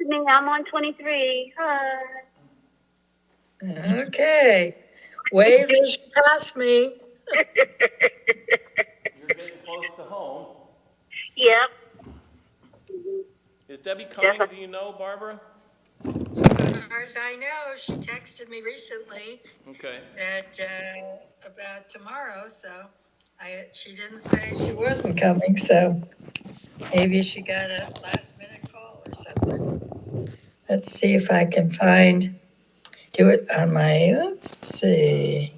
listening. I'm on 23. Hi. Okay. Wave as you pass me. You're getting close to home. Yep. Is Debbie coming? Do you know, Barbara? As far as I know, she texted me recently Okay. that about tomorrow, so she didn't say she wasn't coming, so maybe she got a last minute call or something. Let's see if I can do it on let's see.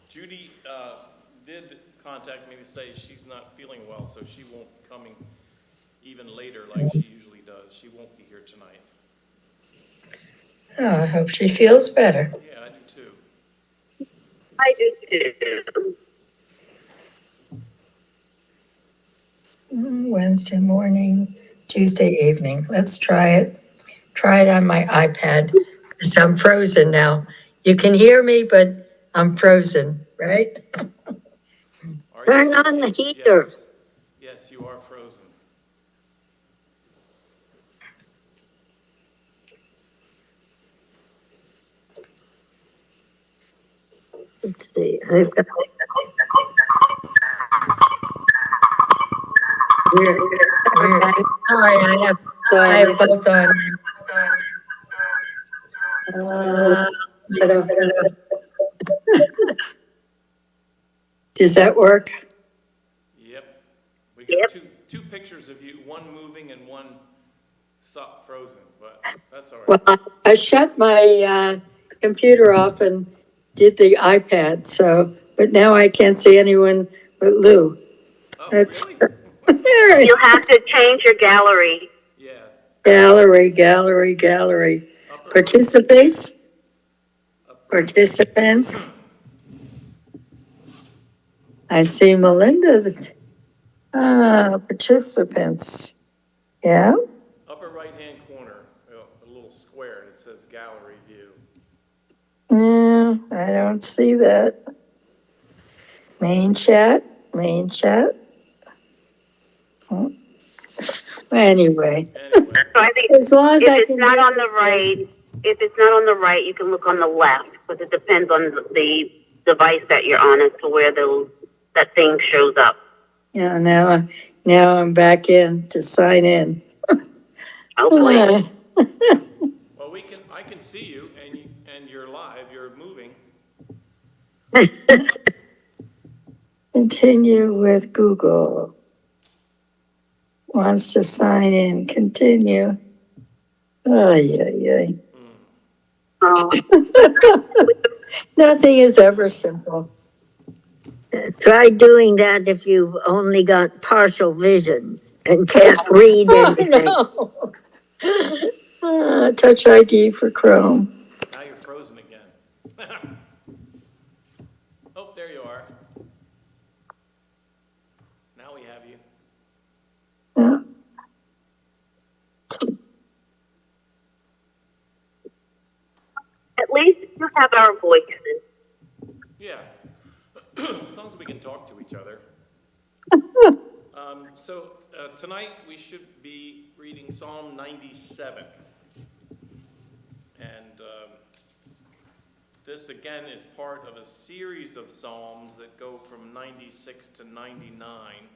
Judy did contact me to say she's not feeling well, so she won't be coming even later like she usually does. She won't be here tonight. Oh, I hope she feels better. Yeah, I do too. I do too. Wednesday morning, Tuesday evening. Let's try it. Try it on my iPad because I'm frozen now. You can hear me, but I'm frozen, right? Turn on the heater. Yes. Yes, you are frozen. Let's see. Sorry, I have both on. Does that work? Yep. We got two pictures of you, one moving and one frozen, but that's all right. Well, I shut my computer off and did the iPad, but now I can't see anyone but Lou. Oh, That's really? You have to change your gallery. Yeah. Gallery. Participants? Participants? I see Melinda's. Participants. Yeah? Upper right-hand corner, a little square, it says gallery view. Yeah, I don't see that. Main chat. Oh. Anyway. So I think As long as if I it's can not get on the right, places. if it's not on the right, you can look on the left, because it depends on the device that you're on as to where that thing shows up. Yeah, now I'm back in to sign in. Oh boy. Well, I can see you and you're live, you're moving. Continue with Google. Wants to sign in, continue. Ay. Nothing is ever simple. Try doing that if you've only got partial vision and can't read anything. No. Touch ID for Chrome. Now you're frozen again. Oh, there you are. Now we have you. Yeah. At least you have our voices. Yeah. As long as we can talk to each other. So tonight we should be reading Psalm 97. And this again is part of a series of Psalms that go from 96 to 99.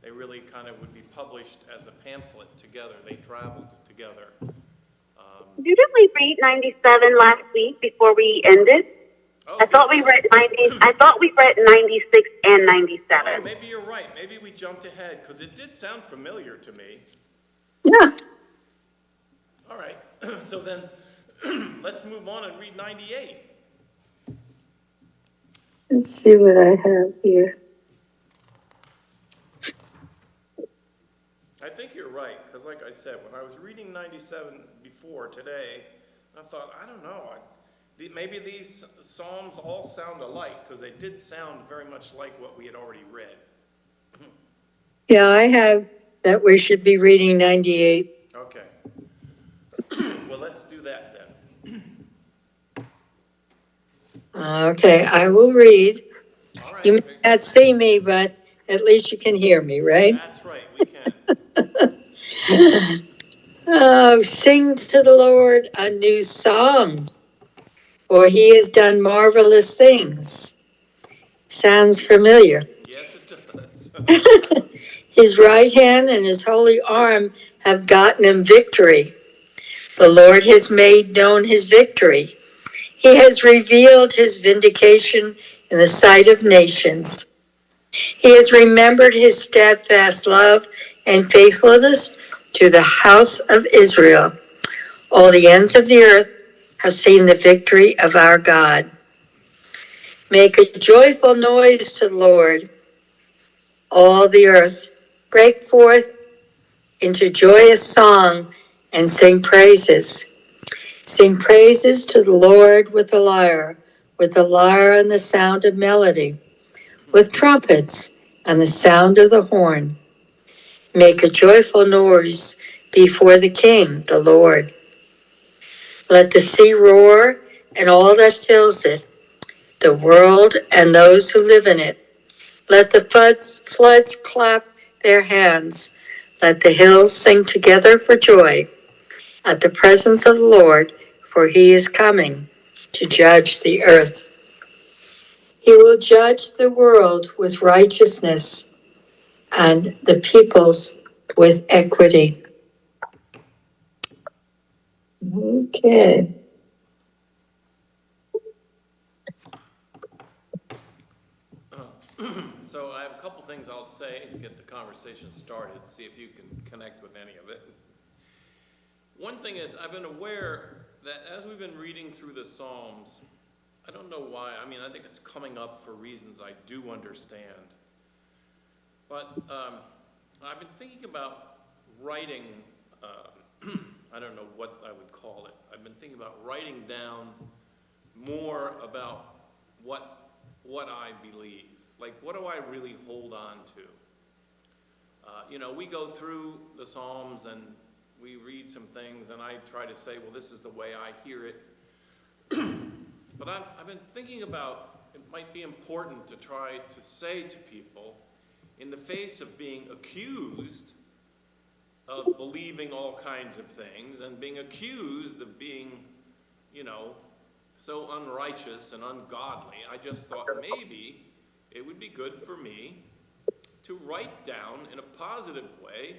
They really kind of would be published as a pamphlet together. They traveled together. Didn't we read 97 last week before we ended? Oh, I thought we read 96 and 97. Oh, maybe you're right. Maybe we jumped ahead because it did sound familiar to me. Yeah. All right. So then let's move on and read 98. Let's see what I have here. I think you're right because like I said, when I was reading 97 before today, I thought, I don't know. Maybe these Psalms all sound alike because they did sound very much like what we had already read. Yeah, I have that we should be reading 98. Okay. Well, let's do that then. Okay, I will read. All right. You may not see me, but At least you can hear me, right? That's right, we can. Oh, sing to the Lord a new song, for he has done marvelous things. Sounds familiar. Yes, it does. His right hand and his holy arm have gotten him victory. The Lord has made known his victory. He has revealed his vindication in the sight of nations. He has remembered his steadfast love and faithfulness to the house of Israel. All the ends of the earth have seen the victory of our God. Make a joyful noise to the Lord, all the earth. Break forth into joyous song and sing praises. Sing praises to the Lord with the lyre and the sound of melody, with trumpets and the sound of the horn. Make a joyful noise before the King, the Lord. Let the sea roar and all that fills it, the world and those who live in it. Let the floods clap their hands. Let the hills sing together for joy at the presence of the Lord, for he is coming to judge the earth. He will judge the world with righteousness and the peoples with equity. Okay. So I have a couple things I'll say to get the conversation started, see if you can connect with any of it. One thing is, I've been aware that as we've been reading through the Psalms, I don't know why, I mean, I think it's coming up for reasons I do understand. But I've been thinking about writing, I don't know what I would call it. I've been thinking about writing down more about what I believe. Like, what do I really hold on to? We go through the Psalms and we read some things, and I try to say, well, this is the way I hear it. But I've been thinking about, it might be important to try to say to people, in the face of being accused of believing all kinds of things, and being accused of being, so unrighteous and ungodly, I just thought maybe it would be good for me to write down in a positive way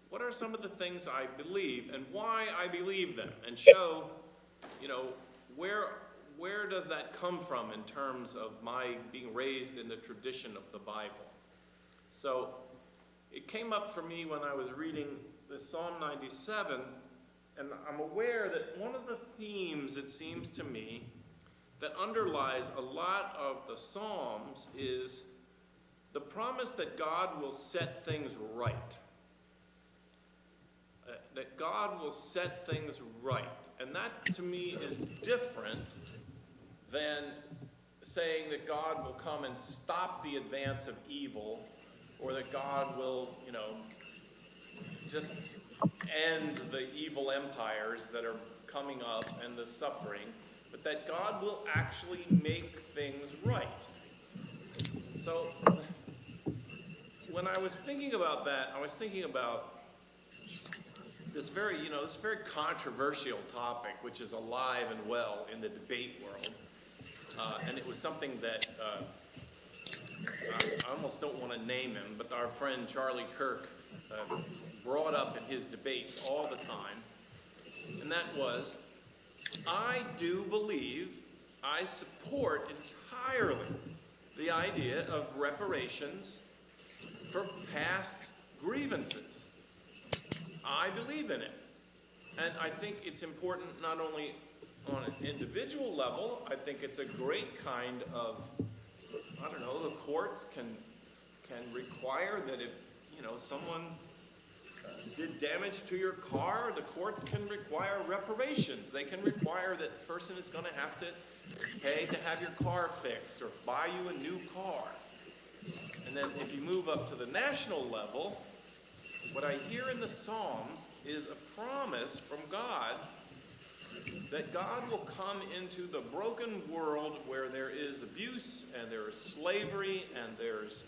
what are some of the things I believe and why I believe them, and show, where does that come from in terms of my being raised in the tradition of the Bible. So it came up for me when I was reading the Psalm 97, and I'm aware that one of the themes, it seems to me, that underlies a lot of the Psalms is the promise that God will set things right. That God will set things right. And that, to me, is different than saying that God will come and stop the advance of evil, or that God will, just end the evil empires that are coming up and the suffering, but that God will actually make things right. So when I was thinking about that, I was thinking about this very controversial topic, which is alive and well in the debate world. And it was something that I almost don't want to name him, but our friend Charlie Kirk brought up in his debates all the time. And that was, I do believe, I support entirely the idea of reparations for past grievances. I believe in it. And I think it's important not only on an individual level, I think it's a great kind of, the courts can require that if, someone did damage to your car, the courts can require reparations. They can require that person is going to have to pay to have your car fixed or buy you a new car. And then if you move up to the national level, what I hear in the Psalms is a promise from God that God will come into the broken world where there is abuse and there is slavery and there's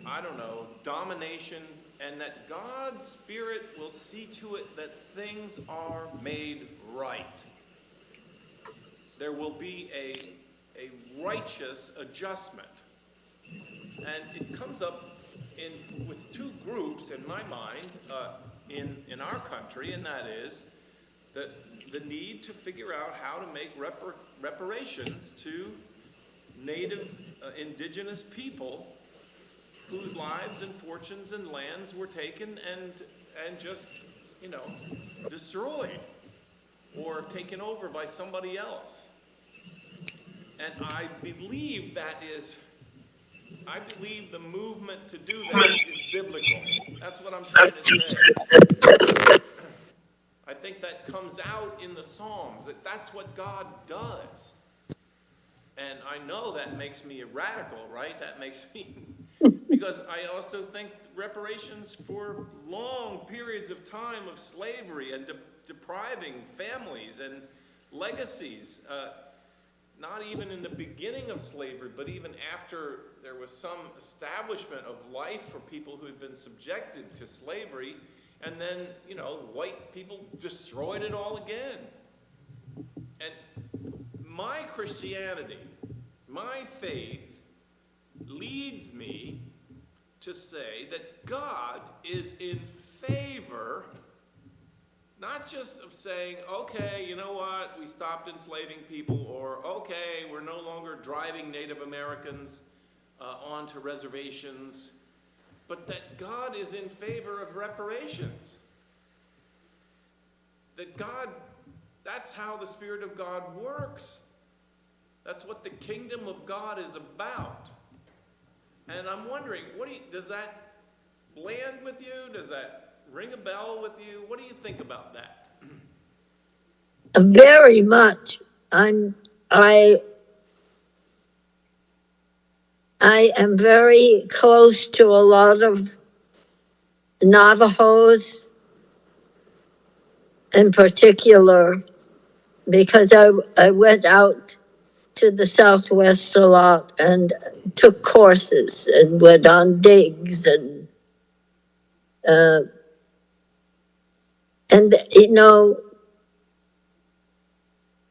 I don't know, domination, and that God's Spirit will see to it that things are made right. There will be a righteous adjustment. And it comes up with two groups in my mind in our country, and that is the need to figure out how to make reparations to native indigenous people whose lives and fortunes and lands were taken and just, destroyed or taken over by somebody else. And I believe the movement to do that is biblical. That's what I'm trying to say. I think that comes out in the Psalms, that's what God does. And I know that makes me a radical, right? That makes me, because I also think reparations for long periods of time of slavery and depriving families and legacies, not even in the beginning of slavery, but even after there was some establishment of life for people who had been subjected to slavery, and then, white people destroyed it all again. And my Christianity, my faith, leads me to say that God is in favor, not just of saying, okay, you know what, we stopped enslaving people, or okay, we're no longer driving Native Americans onto reservations, but that God is in favor of reparations. That God, that's how the Spirit of God works. That's what the kingdom of God is about. And I'm wondering, does that land with you? Does that ring a bell with you? What do you think about that? Very much. I am very close to a lot of Navajos in particular, because I went out to the Southwest a lot and took courses and went on digs and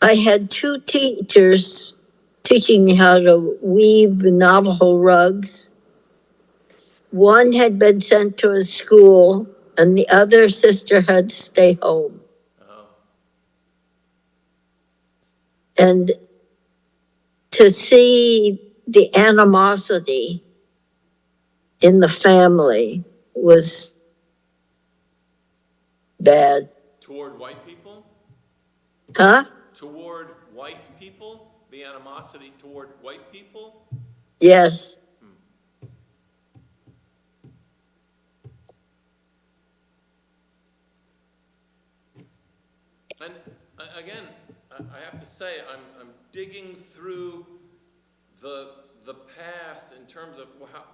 I had two teachers teaching me how to weave Navajo rugs. One had been sent to a school, and the other sister had to stay home. Oh. And to see the animosity in the family was bad. Toward white people? Huh? Toward white people? The animosity toward white people? Yes. And again, I have to say, I'm digging through the past in terms of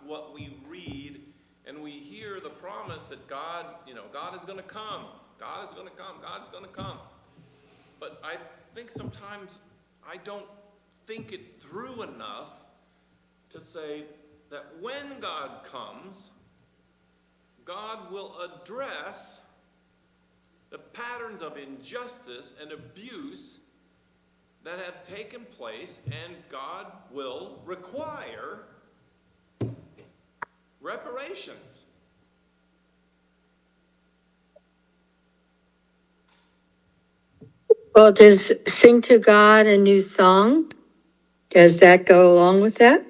what we read, and we hear the promise that God, God is going to come. God is going to come. God's going to come. But I think sometimes I don't think it through enough to say that when God comes, God will address the patterns of injustice and abuse that have taken place, and God will require reparations. Well, does Sing to God a New Song? Does that go along with that?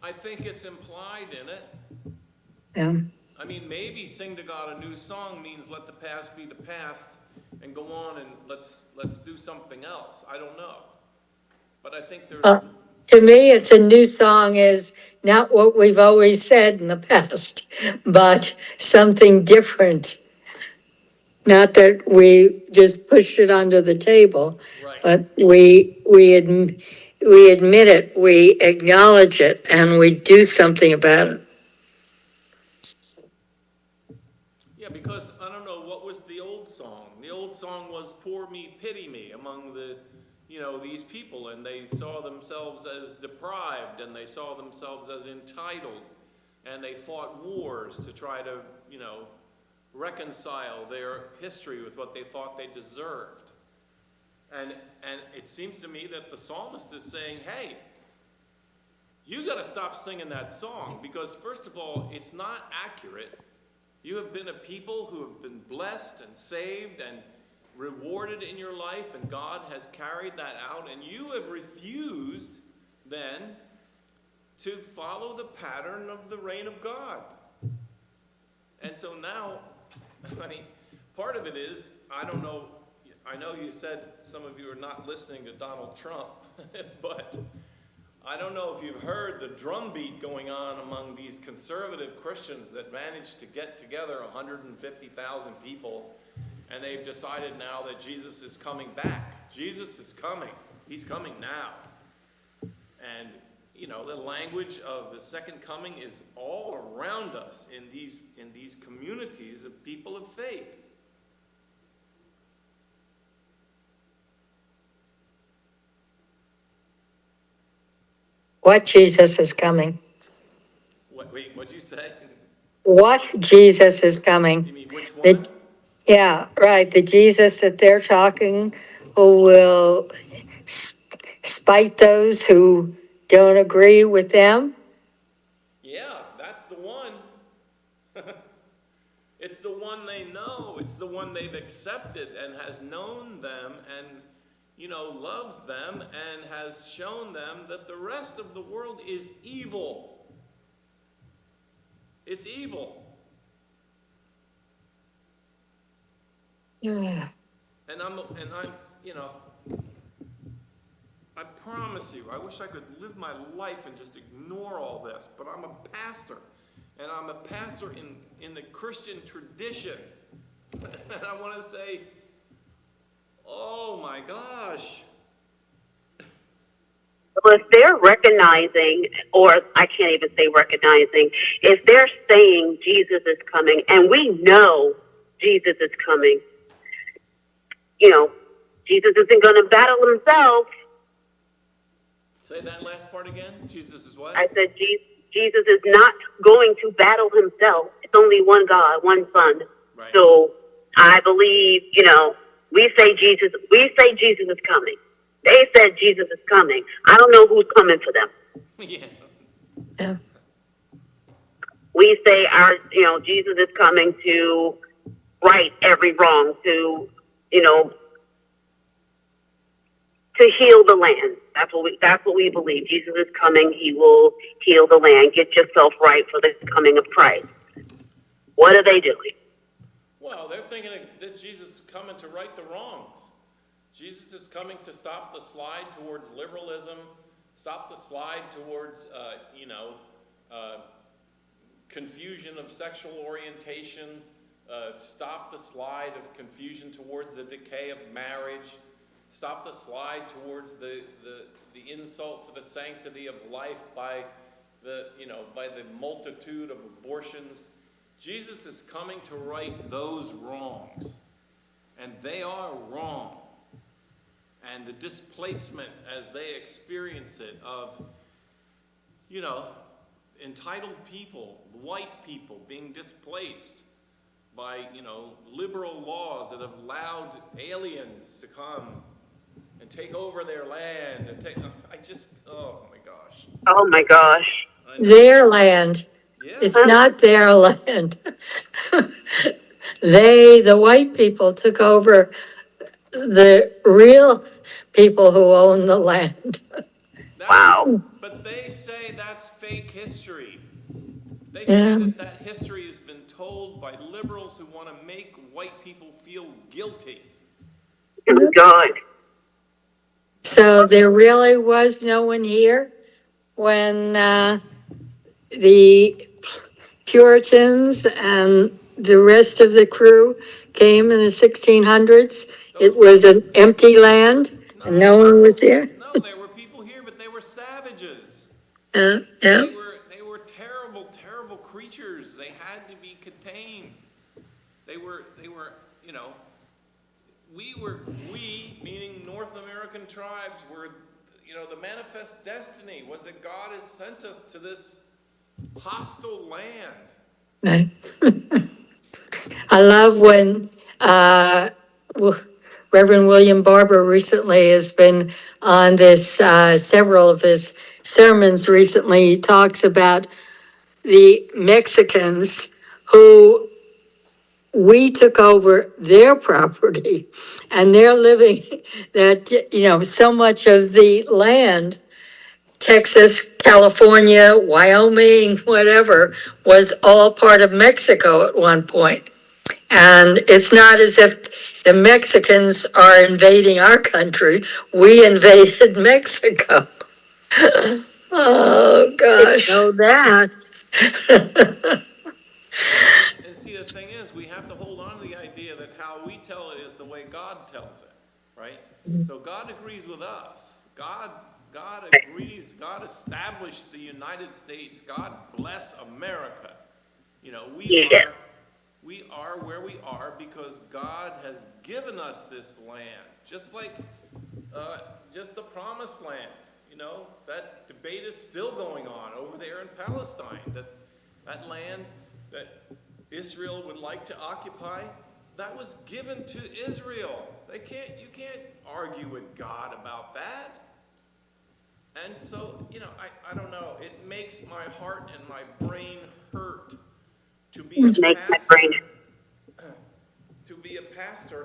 I think it's implied in it. Yeah. I mean, maybe sing to God a new song means let the past be the past and go on and let's do something else. I don't know. But I think there's... To me, it's a new song is not what we've always said in the past, but something different. Not that we just pushed it under the table, Right. but we admit it, we acknowledge it, and we do something about it. Yeah, because I don't know, what was the old song? The old song was "Poor Me, Pity Me" among the, these people, and they saw themselves as deprived, and they saw themselves as entitled. and they fought wars to try to, reconcile their history with what they thought they deserved. And it seems to me that the psalmist is saying, hey, you got to stop singing that song, because first of all, it's not accurate. You have been a people who have been blessed and saved and rewarded in your life, and God has carried that out, and you have refused then to follow the pattern of the reign of God. And so now, part of it is, I don't know, I know you said some of you are not listening to Donald Trump, but I don't know if you've heard the drumbeat going on among these conservative Christians that managed to get together 150,000 people, and they've decided now that Jesus is coming back. Jesus is coming. He's coming now. And, the language of the second coming is all around us in these communities of people of faith. What Jesus is coming? What'd you say? What Jesus is coming? You mean which The- one? Yeah, right. The Jesus that they're talking, who will spite those who don't agree with them. Yeah, that's the one. It's the one they know. It's the one they've accepted and has known them and, loves them and has shown them that the rest of the world is evil. It's evil. Yeah. And I'm, I promise you, I wish I could live my life and just ignore all this, but I'm a pastor. And I'm a pastor in the Christian tradition. And I want to say, oh my gosh. Well, if they're recognizing, or I can't even say recognizing, if they're saying Jesus is coming, and we know Jesus is coming, Jesus isn't going to battle himself. Say that last part again. Jesus is what? I said Jesus is not going to battle himself. It's only one God, one Son. Right. So I believe, we say Jesus is coming. They said Jesus is coming. I don't know who's coming for them. Yeah. Yeah. We say Jesus is coming to right every wrong, to heal the land. That's what we believe. Jesus is coming. He will heal the land. Get yourself right for the coming of Christ. What are they doing? Well, they're thinking that Jesus is coming to right the wrongs. Jesus is coming to stop the slide towards liberalism, stop the slide towards, confusion of sexual orientation, stop the slide of confusion towards the decay of marriage, stop the slide towards the insult to the sanctity of life by the multitude of abortions. Jesus is coming to right those wrongs, and they are wrong. And the displacement as they experience it of, entitled people, white people being displaced by, liberal laws that have allowed aliens to come and take over their land and oh my gosh. Oh my gosh. Their land. Yeah. It's not their land. The white people, took over the real people who own the land. Wow. But they say that's fake history. They Yeah. say that history has been told by liberals who want to make white people feel guilty. Oh God. So there really was no one here when the Puritans and the rest of the crew came in the 1600s. It was an empty land and no one was here. No, there were people here, but they were savages. Yeah. They were terrible, terrible creatures. They had to be contained. They were, we, meaning North American tribes, were, the manifest destiny was that God has sent us to this hostile land. Right. I love when Reverend William Barber recently has been on this, several of his sermons recently. He talks about the Mexicans who we took over their property and they're living that, so much of the land, Texas, California, Wyoming, whatever, was all part of Mexico at one point. And it's not as if the Mexicans are invading our country. We invaded Mexico. Oh, gosh. Know that. And see, the thing is, we have to hold on to the idea that how we tell it is the way God tells it, right? So God agrees with us. God agrees. God established the United States. God bless America. You know, Yeah. we are where we are because God has given us this land, just like just the promised land. You know, that debate is still going on over there in Palestine. That land that Israel would like to occupy, that was given to Israel. You can't argue with God about that. And so, I don't know. It makes my heart and my brain hurt to be a Make my pastor, brain.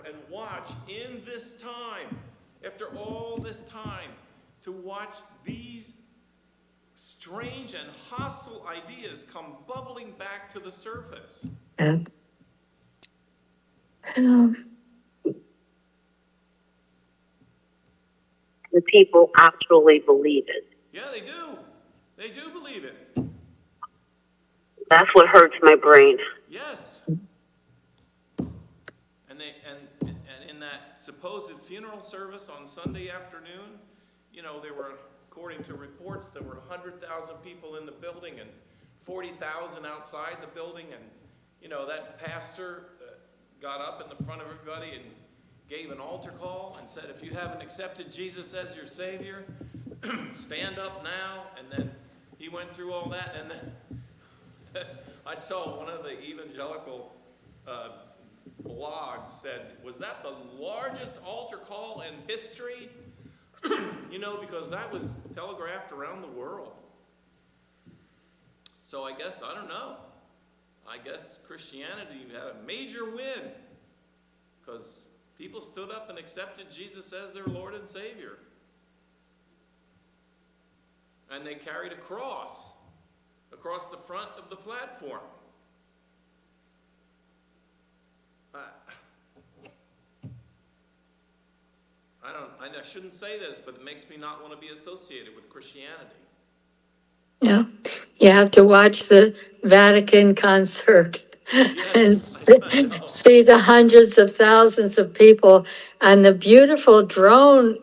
and watch in this time, after all this time, to watch these strange and hostile ideas come bubbling back to the surface. Yeah. The people actually believe it. Yeah, they do. They do believe it. That's what hurts my brain. Yes. And in that supposed funeral service on Sunday afternoon, there were, according to reports, there were 100,000 people in the building and 40,000 outside the building. And, that pastor got up in the front of everybody and gave an altar call and said, if you haven't accepted Jesus as your Savior, stand up now. And then he went through all that. And then I saw one of the evangelical blogs said, was that the largest altar call in history? Because that was telegraphed around the world. So I don't know. I guess Christianity had a major win because people stood up and accepted Jesus as their Lord and Savior. And they carried a cross across the front of the platform. I shouldn't say this, but it makes me not want to be associated with Christianity. Yeah, you have to watch the Vatican concert and Yes, I know. see the hundreds of thousands of people and the beautiful drone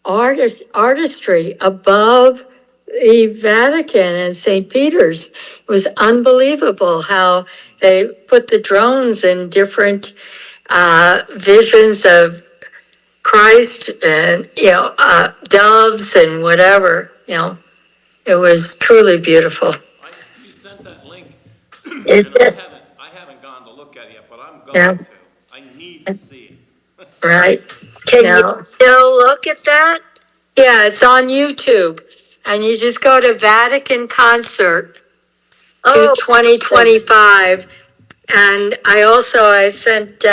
artistry above the Vatican and St. Peter's. It was unbelievable how they put the drones in different visions of Christ and, doves and whatever, It was truly beautiful. You sent that link, Is and it I haven't gone to look at it yet, but I'm Yeah. going to. I need to see it. Right. Can you Now, still look at that? yeah, it's on YouTube. And you just go to Vatican Concert to Oh, 2025. And I sent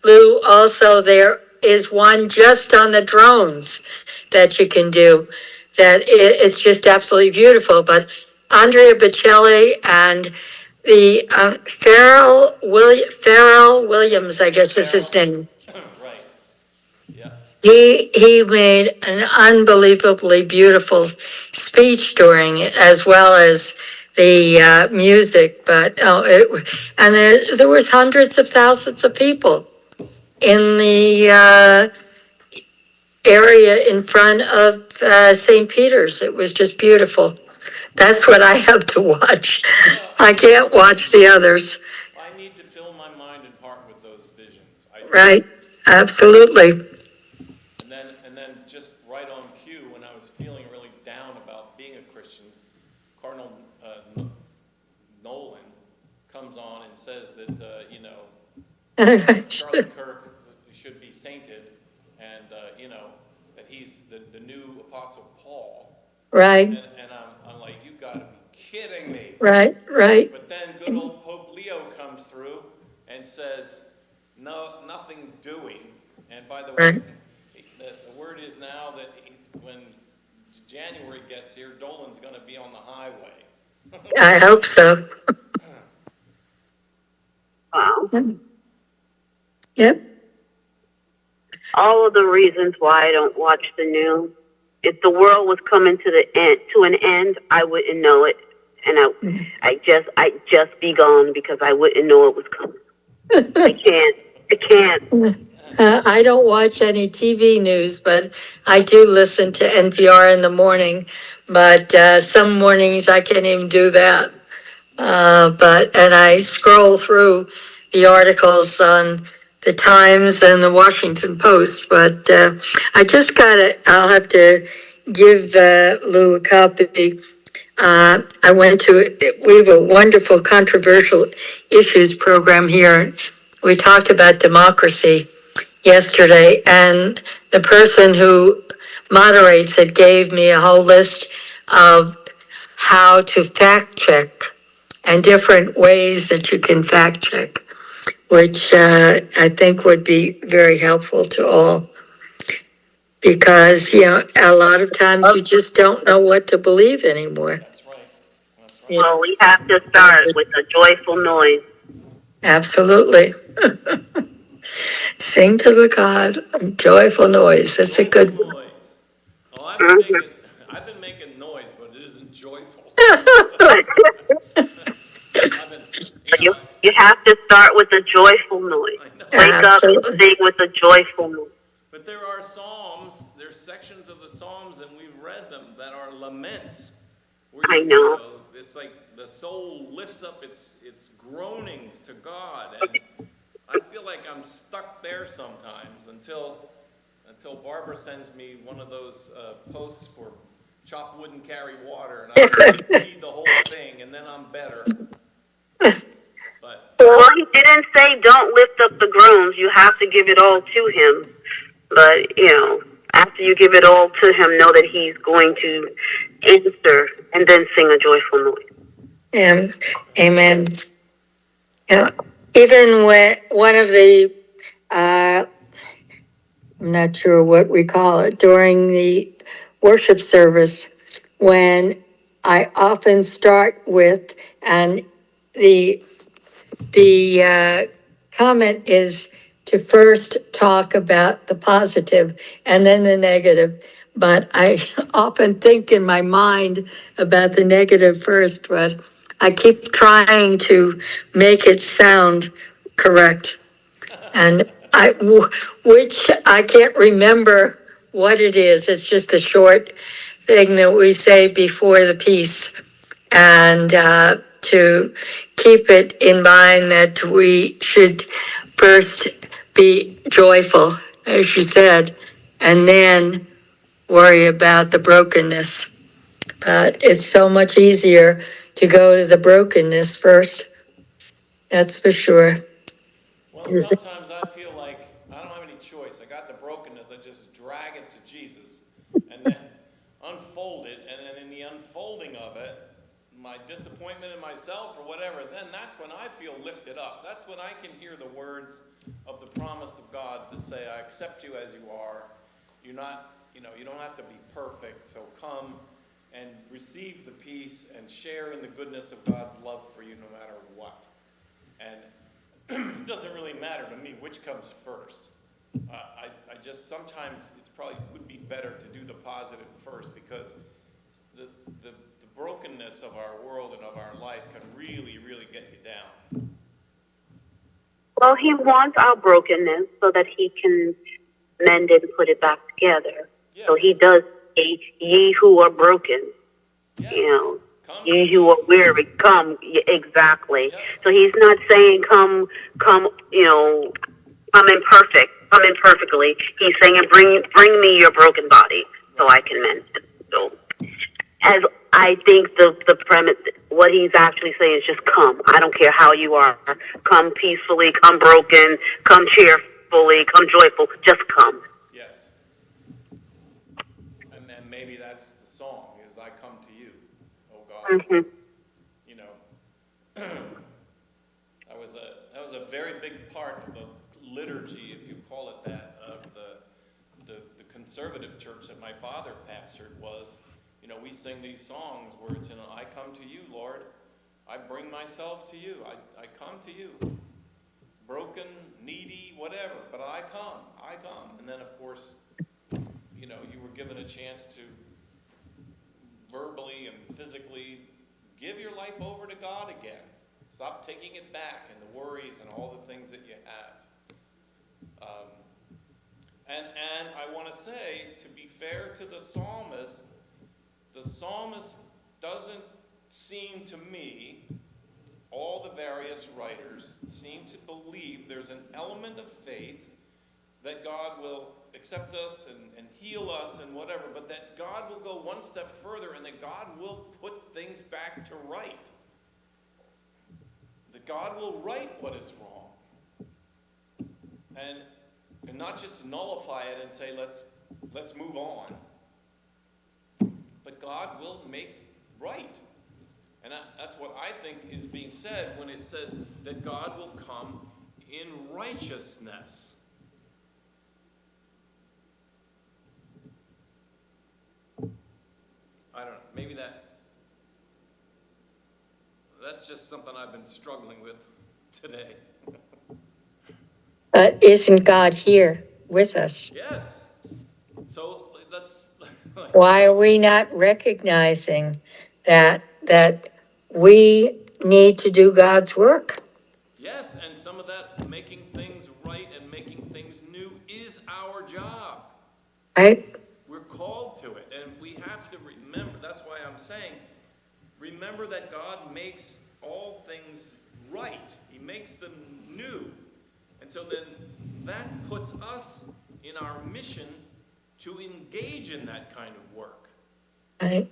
Lou also, there is one just on the drones that you can do. It's just absolutely beautiful. But Andrea Bocelli and the Pharrell Williams, I guess is his name. Right. Yeah. He made an unbelievably beautiful speech during it, as well as the music. But and there was hundreds of thousands of people in the area in front of St. Peter's. It was just beautiful. That's what I have to watch. Well, I can't watch the others. I need to fill my mind and heart with those visions. Right? Absolutely. And then just right on cue, when I was feeling really down about being a Christian, Cardinal says that, Charlie Kirk should be sainted, and, that he's the new Apostle Paul. Right, And I'm like, you gotta be kidding me. right, right, But then good old Pope Leo comes through and says, no, nothing doing. And by the way, right. the word is now that when January gets here, Dolan's gonna be on the highway. I hope so. Wow. Yep. All of the reasons why I don't watch the news. If the world was coming to an end, I wouldn't know it, and I just be gone because I wouldn't know it was coming. I can't. I don't watch any TV news, but I do listen to NPR in the morning. But some mornings I can't even do that. And I scroll through the articles on the Times and the Washington Post. But I'll have to give Lou a copy. We have a wonderful controversial issues program here. We talked about democracy yesterday, and the person who moderates it gave me a whole list of how to fact check and different ways that you can fact check, which I think would be very helpful to all. Because, a lot of times you just don't know what to believe anymore. That's right. That's right. Well, we have to start with a joyful noise. Absolutely. Sing to the God, joyful noise. That's a good one. Noise. Oh, I've been making noise, but it isn't joyful. I've been, You have to start with a joyful noise. I know. Wake up and Absolutely. sing with a joyful noise. But there are psalms, there's sections of the psalms, and we've read them, that are laments. Where I know. It's like the soul lifts up its groanings to God, and I feel like I'm stuck there sometimes until Barbara sends me one of those posts for chop wood and carry water, and I read the whole thing, and then I'm better. But Well, he didn't say don't lift up the groans. You have to give it all to him. But, after you give it all to him, know that he's going to answer and then sing a joyful noise. Amen. Yeah. Even when one of the, I'm not sure what we call it, during the worship service, when I often start with, and the comment is to first talk about the positive and then the negative. But I often think in my mind about the negative first, but I keep trying to make it sound correct. And which I can't remember what it is. It's just a short thing that we say before the piece. And to keep it in mind that we should first be joyful, as you said, and then worry about the brokenness. But it's so much easier to go to the brokenness first. That's for sure. well, sometimes I feel like I don't have any choice. I got the brokenness. I just drag it to Jesus, and then unfold it, and then in the unfolding of it, my disappointment in myself or whatever, then that's when I feel lifted up. That's when I can hear the words of the promise of God to say, I accept you as you are. You're not, you don't have to be perfect, so come and receive the peace and share in the goodness of God's love for you no matter what. And it doesn't really matter to me which comes first. I just sometimes it probably would be better to do the positive first, because the brokenness of our world and of our life can really, really get you down. Well, he wants our brokenness so that he can mend it and put it back together. Yes. So he does say, ye who are broken, Yes. Come ye to who me. are weary, come. Exactly. Yeah. So he's not saying come, come imperfectly. He's saying, bring me your broken body so I can mend it. So, as I think the premise, what he's actually saying is just come. I don't care how you are. Come peacefully, come broken, come cheerfully, come joyful. Just come. Yes. And then maybe that's the song, is I come to you, oh God. Mm-hmm. You know, that was a very big part of the liturgy, if you call it that, of the conservative church that my father pastored was, you know, we sing these songs where it's, you know, I come to you, Lord. I bring myself to you. I come to you. Broken, needy, whatever, but I come. And then, of course, you know, you were given a chance to verbally and physically give your life over to God again. Stop taking it back and the worries and all the things that you have. And I want to say, to be fair to the psalmist doesn't seem to me, all the various writers seem to believe there's an element of faith that God will accept us and heal us and whatever, but that God will go one step further and that God will put things back to right. That God will right what is wrong. And not just nullify it and say, let's move on. But God will make right. And that's what I think is being said when it says that God will come in righteousness. I don't know, maybe that's just something I've been struggling with today. But isn't God here with us? Yes. So that's Why are we not recognizing that we need to do God's work? yes, and some of that making things right and making things new is our job. Right? We're called to it, and we have to remember, that's why I'm saying, remember that God makes all things right. He makes them new. And so then that puts us in our mission to engage in that kind of work. Right.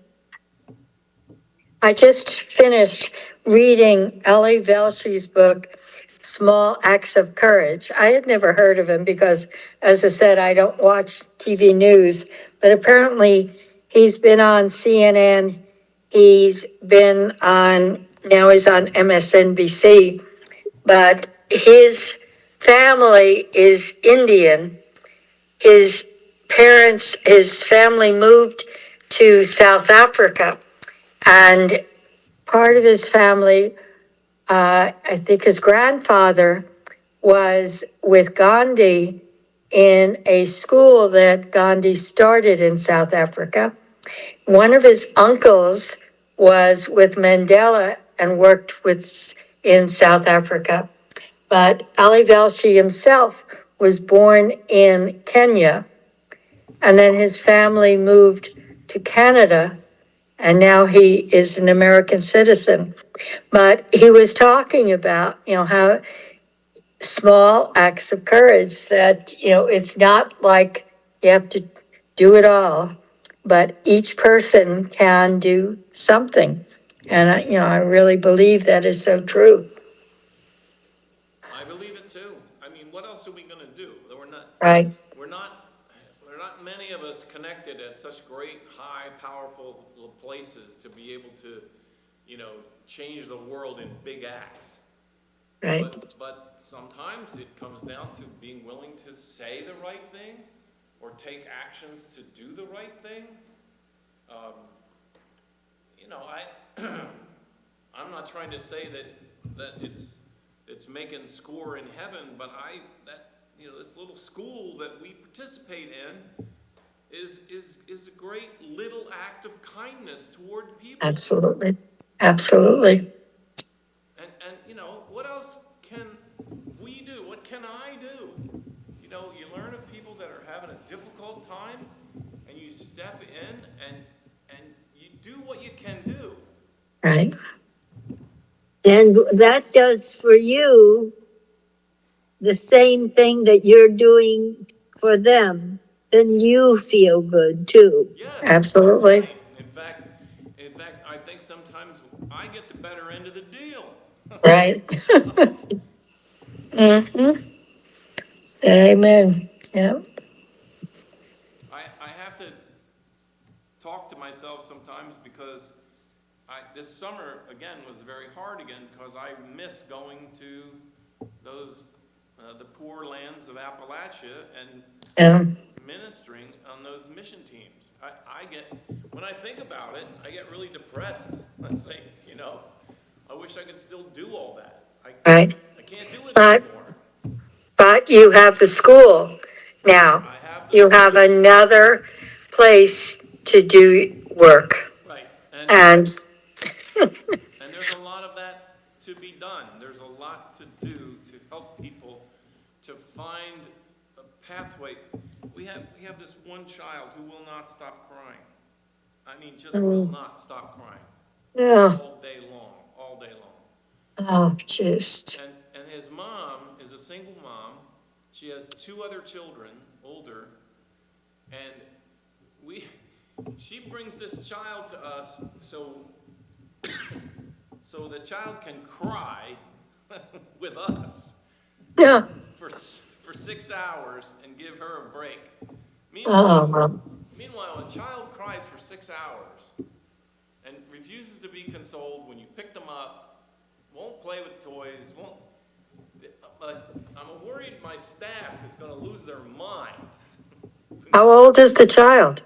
I just finished reading Ellie Velshie's book, Small Acts of Courage. I had never heard of him because, as I said, I don't watch TV news, but apparently he's been on CNN. Now he's on MSNBC, but his family is Indian. His family moved to South Africa, and part of his family, I think his grandfather was with Gandhi in a school that Gandhi started in South Africa. One of his uncles was with Mandela and worked in South Africa. But Ali Velshi himself was born in Kenya, and then his family moved to Canada, and now he is an American citizen. But he was talking about, how small acts of courage, that, it's not like you have to do it all, but each person can do something. And I really believe that is so true. I believe it too. I mean, what else are we going to do? Right. We're not many of us connected at such great, high, powerful places to be able to, change the world in big acts. Right. But sometimes it comes down to being willing to say the right thing or take actions to do the right thing. I'm not trying to say that it's making score in heaven, but this little school that we participate in is a great little act of kindness toward people. Absolutely. Absolutely. And what else can we do? What can I do? You learn of people that are having a difficult time, and you step in and you do what you can do. Right. And that does for you the same thing that you're doing for them. Then you feel good too. Yes, Absolutely. that's right. In fact, I think sometimes I get the better end of the deal. Right. Mm-hmm. Amen. Yeah. I have to talk to myself sometimes because this summer again was very hard again because I miss going to those the poor lands of Appalachia and Yeah. ministering on those mission teams. I get, when I think about it, I get really depressed. I think, I wish I could still do all that. Right. I can't do it But anymore. but you have the school now. I have the You school, have another place to do work. right, And and there's a lot of that to be done. There's a lot to do to help people to find a pathway. We have this one child who will not stop crying. I mean, just will not stop crying yeah. all day long, all day long. Oh, just And his mom is a single mom. She has two other children, older, and she brings this child to us so the child can cry with us yeah. for 6 hours and give her a break. Oh, Meanwhile, a child cries for 6 hours and refuses to be consoled when you pick them up, won't play with toys, won't. I'm worried my staff is going to lose their mind. how old is the child?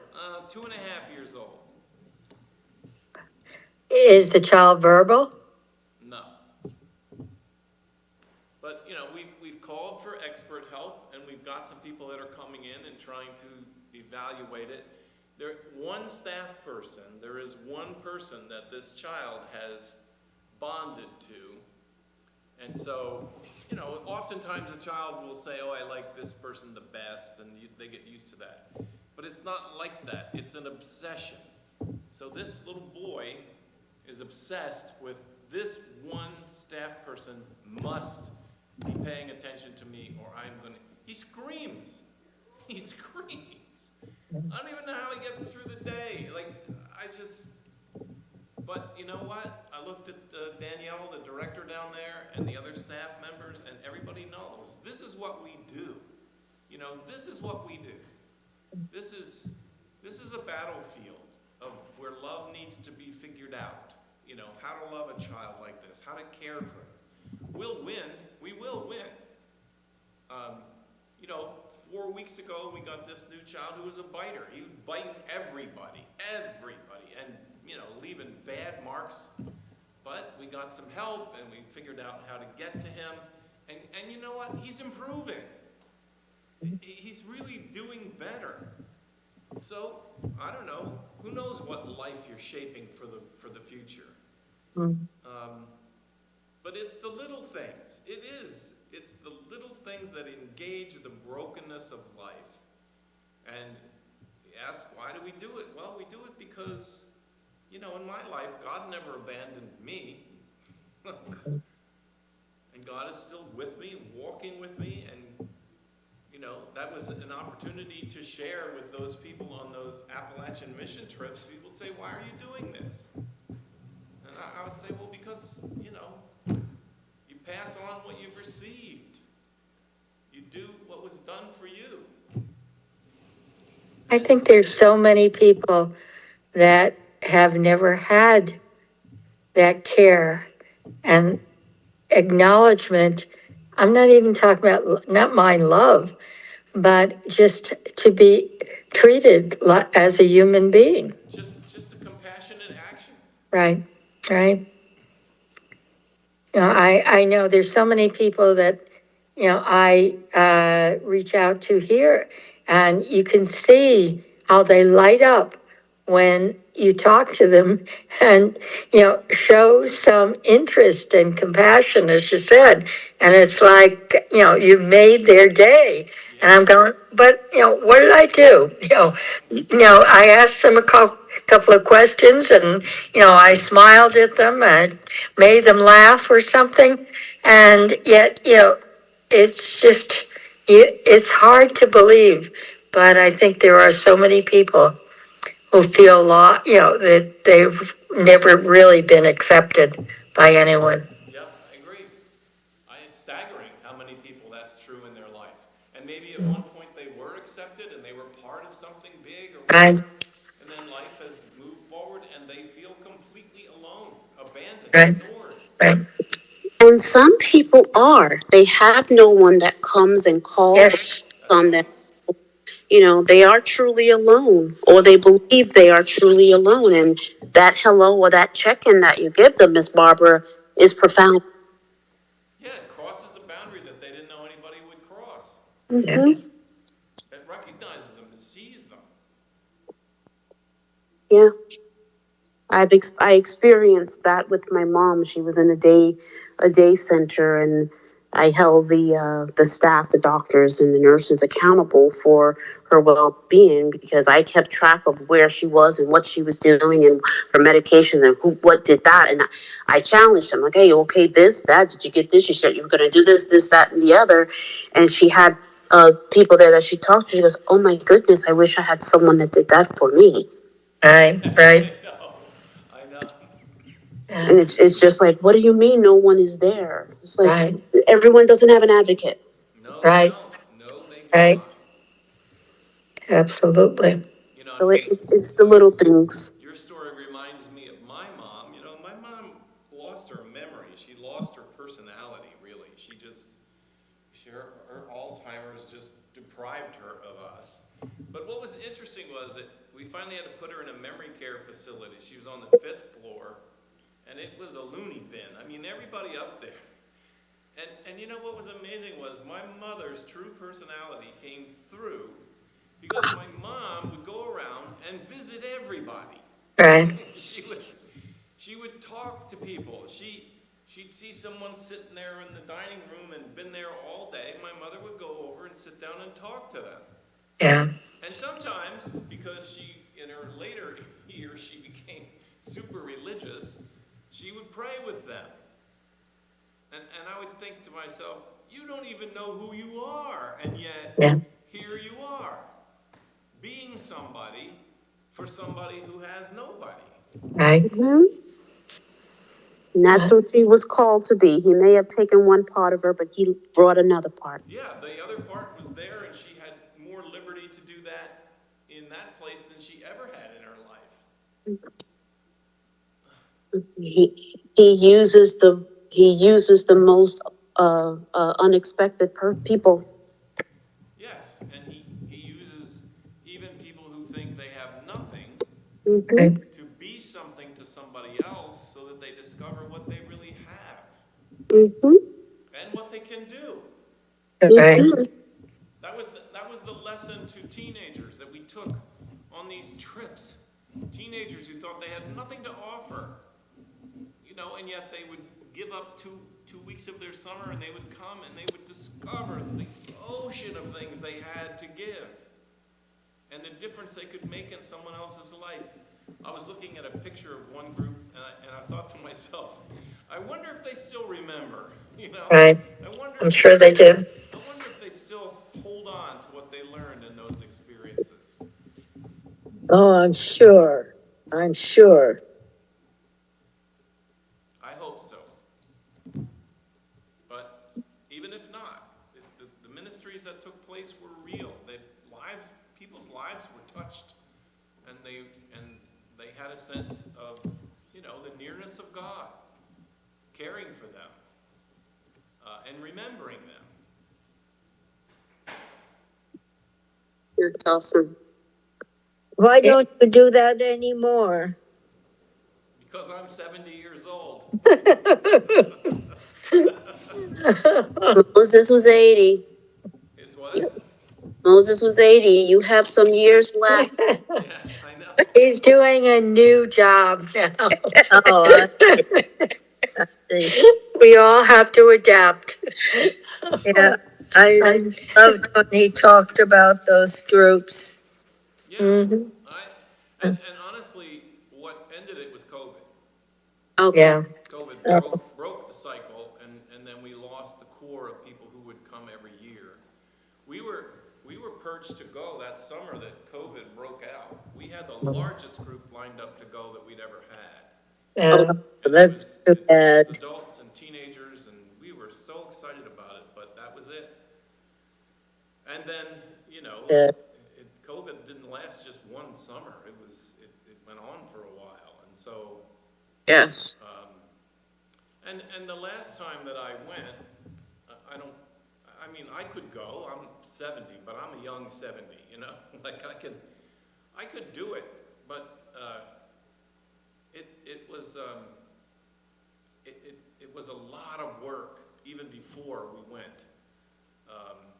2.5 years old. Is the child verbal? No. But, we've called for expert help, and we've got some people that are coming in and trying to evaluate it. There is one person that this child has bonded to. And so, oftentimes a child will say, oh, I like this person the best, and they get used to that. But it's not like that. It's an obsession. So this little boy is obsessed with this one staff person must be paying attention to me or I'm going to... He screams. He screams. I don't even know how he gets through the day. But you know what? I looked at Danielle, the director down there, and the other staff members, and everybody knows. This is what we do. This is what we do. This is a battlefield of where love needs to be figured out. How to love a child like this, how to care for him. We'll win. We will win. 4 weeks ago, we got this new child who was a biter. He was biting everybody, and, leaving bad marks. But we got some help, and we figured out how to get to him. And you know what? He's improving. He's really doing better. So, I don't know. Who knows what life you're shaping for the future? But it's the little things. It's the little things that engage the brokenness of life. And you ask, why do we do it? Well, we do it because, in my life, God never abandoned me. And God is still with me, walking with me, and that was an opportunity to share with those people on those Appalachian mission trips. People would say, why are you doing this? And I would say, well, because, you pass on what you've received. You do what was done for you. I think there's so many people that have never had that care and acknowledgement. I'm not even talking about not my love, but just to be treated as a human being. Just a compassionate action. Right, right. I know there's so many people that, I reach out to here, and you can see how they light up when you talk to them and, show some interest and compassion, as you said. And it's like, you've made their day. And I'm going, but, what did I do? I asked them a couple of questions, and, I smiled at them and made them laugh or something. And yet, it's just, it's hard to believe. But I think there are so many people who feel that they've never really been accepted by anyone. Yep, I agree. It's staggering how many people that's true in their life. And maybe at one point they were accepted and they were part of something big or Right, whatever. And then life has moved forward and they feel completely alone, abandoned, right, ignored. right. And some people are. They have no one that comes and calls Yes, That's on them. right. They are truly alone, or they believe they are truly alone. And that hello or that check in that you give them, Miss Barbara, is profound. Yeah, it crosses a boundary that they didn't know anybody would cross. yeah, Hmm. It recognizes them, it sees them. Yeah. I experienced that with my mom. She was in a day center, and I held the staff, the doctors, and the nurses accountable for her well being because I kept track of where she was and what she was doing and her medications and what did that. And I challenged them like, "Hey, okay, this, that, did you get this? You said you were going to do this, that, and the other." And she had people there that she talked to. She goes, "Oh my goodness, I wish I had someone that did that for me." right, right, I know. I know. yeah, And it's just like, what do you mean no one is there? It's like right, everyone doesn't have an advocate. No, they right, don't. No, they do right, not. absolutely. So And it's the little things. your story reminds me of my mom. My mom lost her memory. She lost her personality, really. Her Alzheimer's just deprived her of us. But what was interesting was that we finally had to put her in a memory care facility. She was on the 5th floor, and it was a loony bin. I mean, everybody up there. And what was amazing was my mother's true personality came through because my mom would go around and visit everybody. Right, she would she would talk to people. She'd see someone sitting there in the dining room and been there all day. My mother would go over and sit down and talk to them. yeah, And sometimes, because she in her later years she became super religious, she would pray with them. And I would think to myself, you don't even know who you are, and yet yeah, here you are, being somebody for somebody who has nobody. right, Hmm. And that's what she was called to be. He may have taken one part of her, but he brought another part. Yeah, the other part was there, and she had more liberty to do that in that place than she ever had in her life. He uses the most unexpected people. Yes, and he uses even people who think they have nothing Hmm. right, to be something to somebody else so that they discover what they really have Hmm. and what they can do. right, That was the lesson to teenagers that we took on these trips. Teenagers who thought they had nothing to offer, and yet they would give up two weeks of their summer and they would come and they would discover the ocean of things they had to give and the difference they could make in someone else's life. I was looking at a picture of one group and I thought to myself, I wonder if they still remember, right. I wonder I'm if sure they do. I wonder if they still hold on to what they learned in those experiences. Oh, I'm sure. I'm sure. I hope so. But even if not, the ministries that took place were real. People's lives were touched, and they had a sense of, the nearness of God, caring for them, and remembering them. That's awesome. Why don't you do that anymore? Because I'm 70 years old. Moses was 80. Is what? Moses was 80. You have some years left. Yeah, I know. He's doing a new job now. Oh, I see. We all have to adapt. Yeah, I loved when he talked about those groups. Yeah, Mhm. and honestly, what ended it was COVID. Okay. Yeah, COVID Oh, broke the cycle, and then we lost the core of people who would come every year. We were perched to go that summer that COVID broke out. We had the largest group lined up to go that we'd ever had. Oh, And that's too it bad. was adults and teenagers, and we were so excited about it, but that was it. And then, you know, Yeah. COVID didn't last just one summer. It went on for a while. And so, Yes. and the last time that I went, I don't, I mean, I could go. I'm 70, but I'm a young 70, you know? Like I could do it, but it was it was a lot of work even before we went,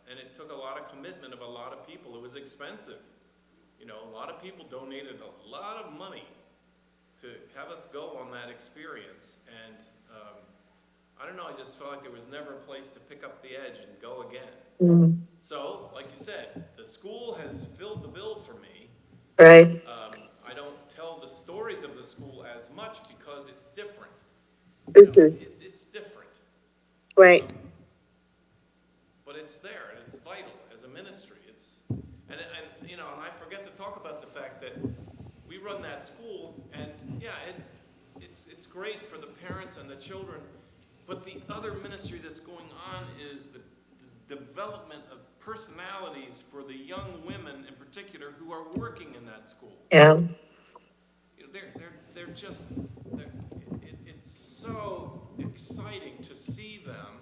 and it took a lot of commitment of a lot of people. It was expensive, you know. A lot of people donated a lot of money to have us go on that experience, and I don't know. I just felt like there was never a place to pick up the edge and go again. Mm, So, like you said, the school has filled the bill for me. right. I don't tell the stories of the school as much because it's different. You know, Mhm. it's different. Right. But it's there and it's vital as a ministry. And you know, and I forget to talk about the fact that we run that school, and yeah, it's great for the parents and the children. But the other ministry that's going on is the development of personalities for the young women in particular who are working in that school. Yeah. You know, they're just it's so exciting to see them.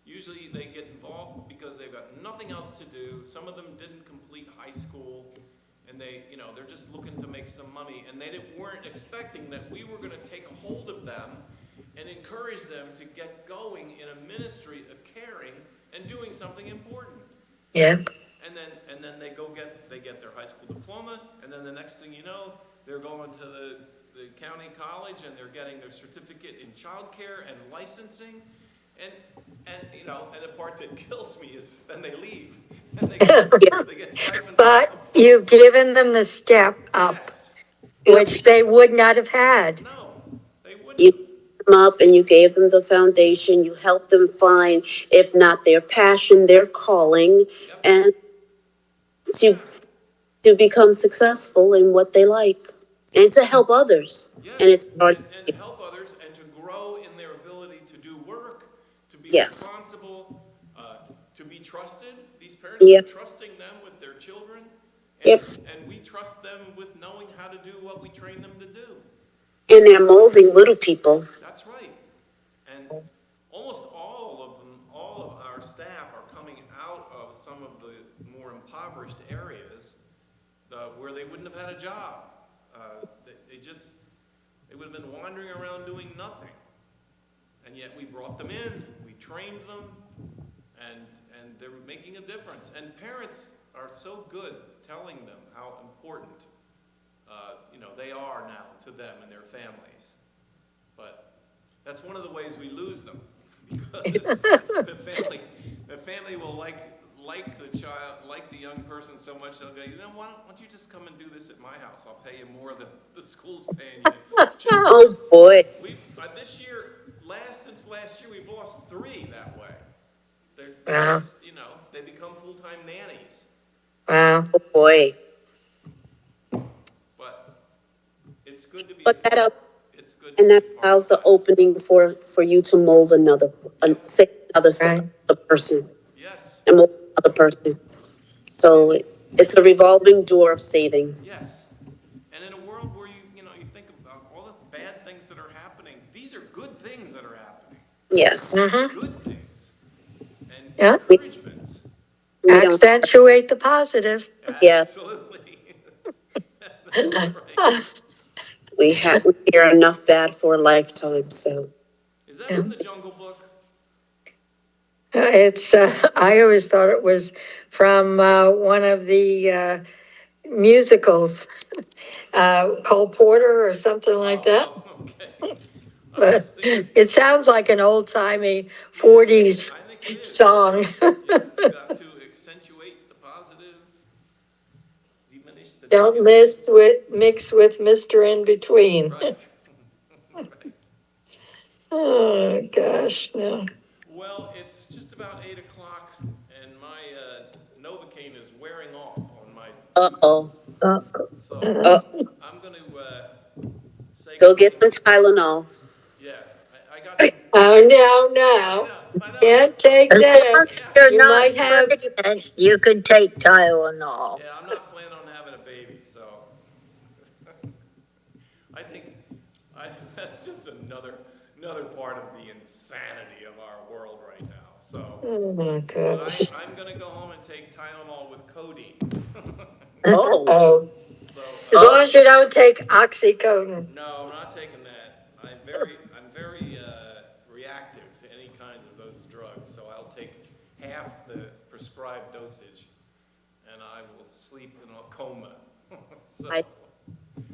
Usually they get involved because they've got nothing else to do. Some of them didn't complete high school, and they're just looking to make some money, and they weren't expecting that we were going to take a hold of them and encourage them to get going in a ministry of caring and doing something important. Yeah. And then they get their high school diploma, and then the next thing you know, they're going to the county college and they're getting their certificate in childcare and licensing. And you know, and the part that kills me is then they leave and they get siphoned But off. you've given them the step up, Yes. which they would not have had. No, they wouldn't. You picked them up and you gave them the foundation. You helped them find, if not their passion, their calling, Yep. and to to become successful in what they like, and to help others. Yes, And it's hard. and help others and to grow in their ability to do work, to be Yes. responsible, to be trusted. These parents Yep. are trusting them with their children, and, Yep. and we trust them with knowing how to do what we train them to do. And they're molding little people. That's right. And almost all of them, all of our staff are coming out of some of the more impoverished areas where they wouldn't have had a job. They would have been wandering around doing nothing. And yet we brought them in, we trained them, and they're making a difference. And parents are so good telling them how important they are now to them and their families. But that's one of the ways we lose them, because the family will like the child, like the young person so much, they'll go, why don't you just come and do this at my house? I'll pay you more than the school's paying you. Oh boy. Since last year, we've lost 3 that way. They're Wow. just, they become full-time nannies. Wow. Oh boy. But it's good to be. But It's good. and to that be part allows of the that. opening for you to mold another Right. person, Yes. and mold another person. So it's a revolving door of saving. Yes. And in a world where you think about all the bad things that are happening, these are good things that are happening. Yes. Mm-hmm. Good things. And Yeah. encouragements. We don't. Accentuate the positive. Yeah. Absolutely. That's right. We hear enough bad for a lifetime. So Is that from the Jungle Book? It's, I always thought it was from one of the musicals, Cole Porter or something like that. Oh, okay. I But was thinking, it sounds like an old timey 40s I think it is. song. Yeah, you got to accentuate the positive, diminish the Don't negative. mix with Mr. In Between. Right. Right. Oh, gosh, no. Well, it's just about 8 o'clock, and my Novocaine is wearing off on my. uh-oh. So Uh, I'm going to say Go get the Tylenol. Yeah, I got some. Oh, no, I no. know, I know. Can't take As long that. as you're You not might have, pregnant, you can take Tylenol. Yeah, I'm not planning on having a baby, so I think that's just another part of the insanity of our world right now. So, oh my but gosh. I'm gonna go home and take Tylenol with codeine. Oh, Oh, So, as long as you don't take oxycodone. no, I'm not taking that. I'm very reactive to any kind of those drugs. So I'll take half the prescribed dosage, and I will sleep in a coma. So,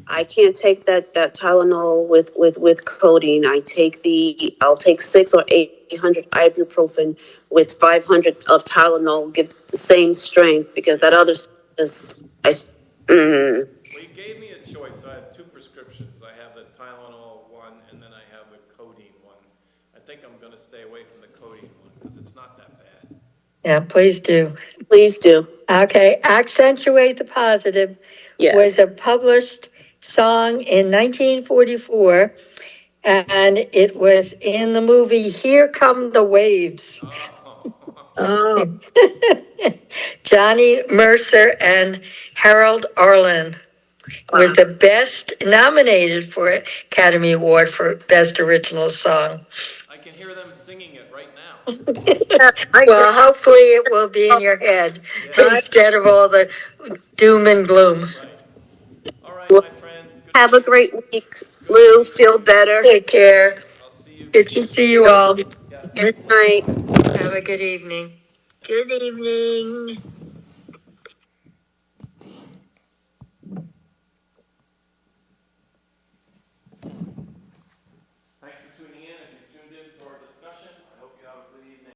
I can't take that Tylenol with codeine. I'll take 600 or 800 ibuprofen with 500 of Tylenol. Give the same strength because that other is well, you gave me a choice. So I have two prescriptions. I have the Tylenol one, and then I have the codeine one. I think I'm going to stay away from the codeine one because it's not that bad. Yeah, please do. Please do. Okay, Accentuate the Positive was Yes. a published song in 1944, and it was in the movie Here Come the Waves. Oh, Oh, Johnny Mercer and Harold Arlen was the best nominated for Academy Award for Best Original Song. I can hear them singing it right now. Well, hopefully it will be in your head Yeah, instead of all the doom and gloom. right. All right, Well, my friends. Good have to a meet you. great week, It's good to Lou. meet you. Feel better. Take care. I'll see you. Good to see you all. Yeah. Good night. Have a good evening. good evening.